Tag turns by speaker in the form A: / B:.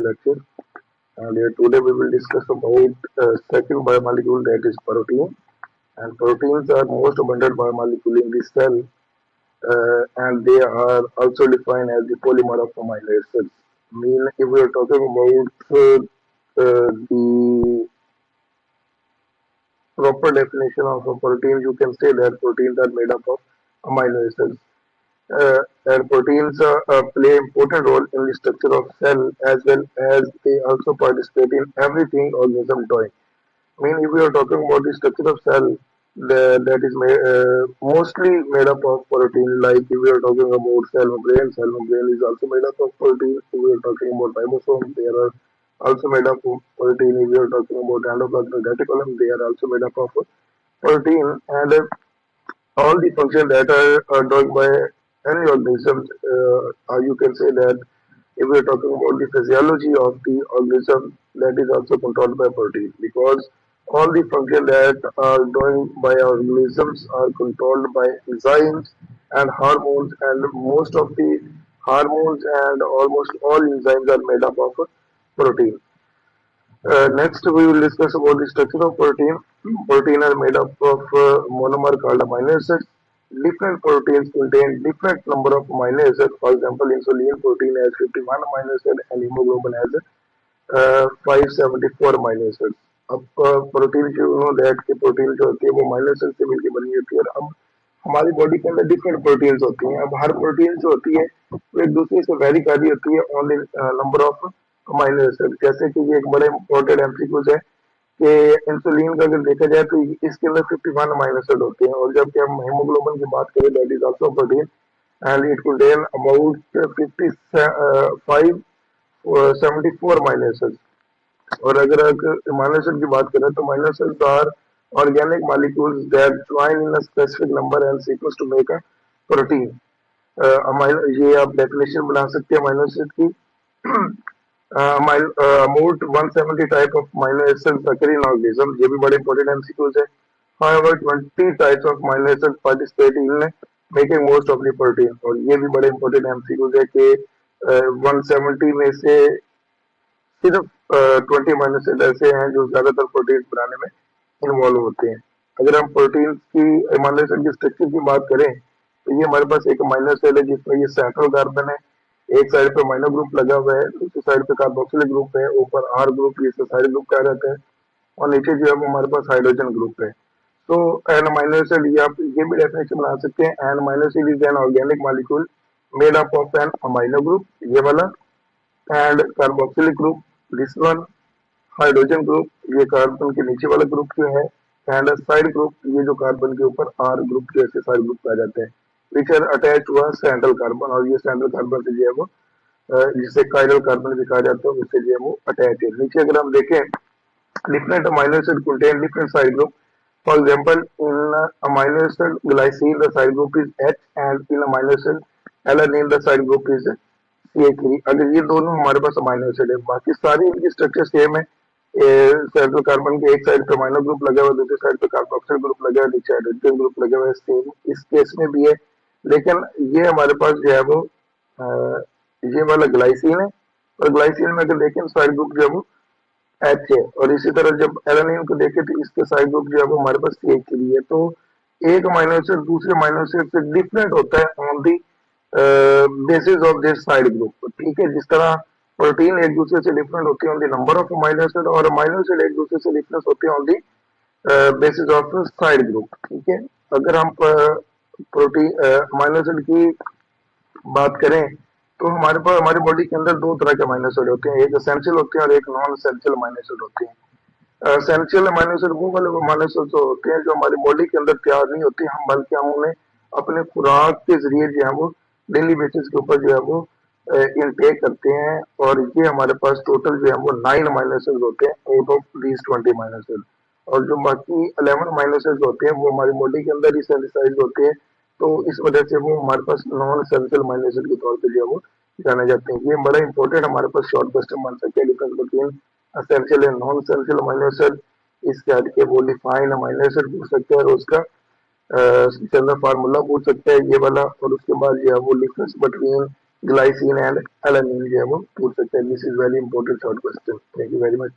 A: lecture. And today we will discuss about second biomolecule, that is protein. And proteins are most abundant biomolecule in the cell, and they are also defined as the polymer of amino acids. Mean if we are talking about the proper definition of a protein, you can say that proteins are made up of amino acids. And proteins play important role in the structure of cell, as well as they also participate in everything organism doing. I mean, if we are talking about the structure of cell, that is mostly made up of protein. Like if we are talking about cell membrane is also made up of protein. If we are talking about ribosomes, they are also made up of protein. If we are talking about endoplasmic reticulum, they are also made up of protein. And all the functions that are done by any organism, you can say that if we are talking about the physiology of the organism, that is also controlled by protein, because all the functions that are done by organisms are controlled by enzymes and hormones, and most of the hormones and almost all enzymes are made up of protein. Next, we will discuss about the structure of protein. Protein are made up of monomer called amino acids. Different proteins contain different number of amino acids. For example, insulin protein has 51 amino acids and hemoglobin has 574 amino acids. अब protein जो know that की protein जो होती है वो amino acid से मिलकर बनी होती है, और अब हमारी बॉडी के अंदर डिफरेंट प्रोटीन्स होती हैं. अब हर प्रोटीन जो होती है वो एक दूसरे से वेरी कर रही होती है on the number of amino acid. जैसे कि ये एक बड़े इंपॉर्टेंट एमसीक्यूज है कि इंसुलिन का अगर देखा जाए तो इसके अंदर 51 अमीनो एसिड होते हैं, और जबकि हम हेमोग्लोबिन की बात करें, that is also protein and it contain about 55 74 amino acid. और अगर अमीनो एसिड की बात करें तो amino acids are organic molecules that join in a specific number and sequence to make a protein. ये आप डेफिनेशन बना सकते हैं अमीनो एसिड की. about 170 type of amino acids occur in organism. ये भी बड़े important MCQs है. However, 20 types of amino acids participate in making most of the protein. और ये भी बड़े important MCQs है कि 170 में से सिर्फ 20 अमीनो एसिड ऐसे हैं जो ज्यादातर प्रोटीन बनाने में इन्वॉल्व होते हैं. अगर हम प्रोटीन की अमीनो एसिड की स्ट्रक्चर की बात करें तो ये हमारे पास एक अमीनो एसिड है जिसमें ये सेंट्रल कार्बन है, एक साइड पे अमीनो ग्रुप लगा हुआ है, दूसरी साइड पे कार्बोक्सिलिक ग्रुप है, ऊपर आर ग्रुप जिसे साइड ग्रुप कहा जाता है, और नीचे जो है वो हमारे पास हाइड्रोजन ग्रुप है. तो एन अमीनो एसिड, ये आप ये भी डेफिनेशन बना सकते हैं. An amino acid is an organic molecule made up of an amino group, ये वाला, and carboxylic group, this one, hydrogen group, ये कार्बन के नीचे वाला ग्रुप जो है, एंड साइड ग्रुप, ये जो कार्बन के ऊपर आर ग्रुप जैसे साइड ग्रुप आ जाते हैं, which are attach to a central carbon. और ये सेंट्रल कार्बन से जो है वो जिसे कायरल कार्बन भी कहा जाता है, उससे जो है वो अटैच है. नीचे अगर हम देखें, different amino acid contain different side group. For example, in amino acid glycine, the side group is H, and in amino acid alanine, the side group is CH3. अगर ये दोनों हमारे पास अमीनो एसिड है, बाकी सारी इनकी स्ट्रक्चर सेम है. Central carbon के एक साइड पे अमीनो ग्रुप लगा हुआ है, दूसरी साइड पे कार्बोक्सिल ग्रुप लगा है, नीचे हाइड्रोजन ग्रुप लगा हुआ है. सेम इस केस में भी है, लेकिन ये हमारे पास जो है वो ये वाला ग्लाइसिन है, और ग्लाइसिन में अगर देखें साइड ग्रुप जो है वो एच है, और इसी तरह जब एलानिन को देखें तो इसके साइड ग्रुप जो है वो हमारे पास CH3 है. तो एक अमीनो एसिड दूसरे अमीनो एसिड से डिफरेंट होता है on the basis of this side group. ठीक है, जिस तरह प्रोटीन एक दूसरे से डिफरेंट होती है on the number of amino acid, और अमीनो एसिड एक दूसरे से डिफरेंट होते हैं on the basis of side group. ठीक है, अगर हम प्रोटीन अमीनो एसिड की बात करें तो हमारे पास हमारी बॉडी के अंदर दो तरह के अमीनो एसिड होते हैं, एक एसेंशियल होते हैं और एक नॉन एसेंशियल अमीनो एसिड होते हैं. एसेंशियल अमीनो एसिड वो वाले अमीनो एसिड होते हैं जो हमारी बॉडी के अंदर तैयार नहीं होते, हम बल्कि हम उन्हें अपने खुराक के जरिए जो है वो डेली बेसिस के ऊपर जो है वो इनटेक करते हैं. और ये हमारे पास टोटल जो है वो 9 अमीनो एसिड होते हैं out of these 20 amino acid. और जो बाकी 11 अमीनो एसिड होते हैं वो हमारी बॉडी के अंदर ही सिंथेसाइज होते हैं, तो इस वजह से वो हमारे पास नॉन एसेंशियल अमीनो एसिड के तौर पे जो है वो जाने जाते हैं. ये बड़ा इंपॉर्टेंट हमारे पास शॉर्ट क्वेश्चन बन सकते हैं, difference between essential and non essential amino acid. इसके हट के वो डिफाइन अमीनो एसिड पूछ सकते हैं, और उसका जनरल फार्मूला पूछ सकते हैं ये वाला, और उसके बाद जो है वो difference between glycine and alanine जो है वो पूछ सकते हैं. This is very important short question. Thank you very much.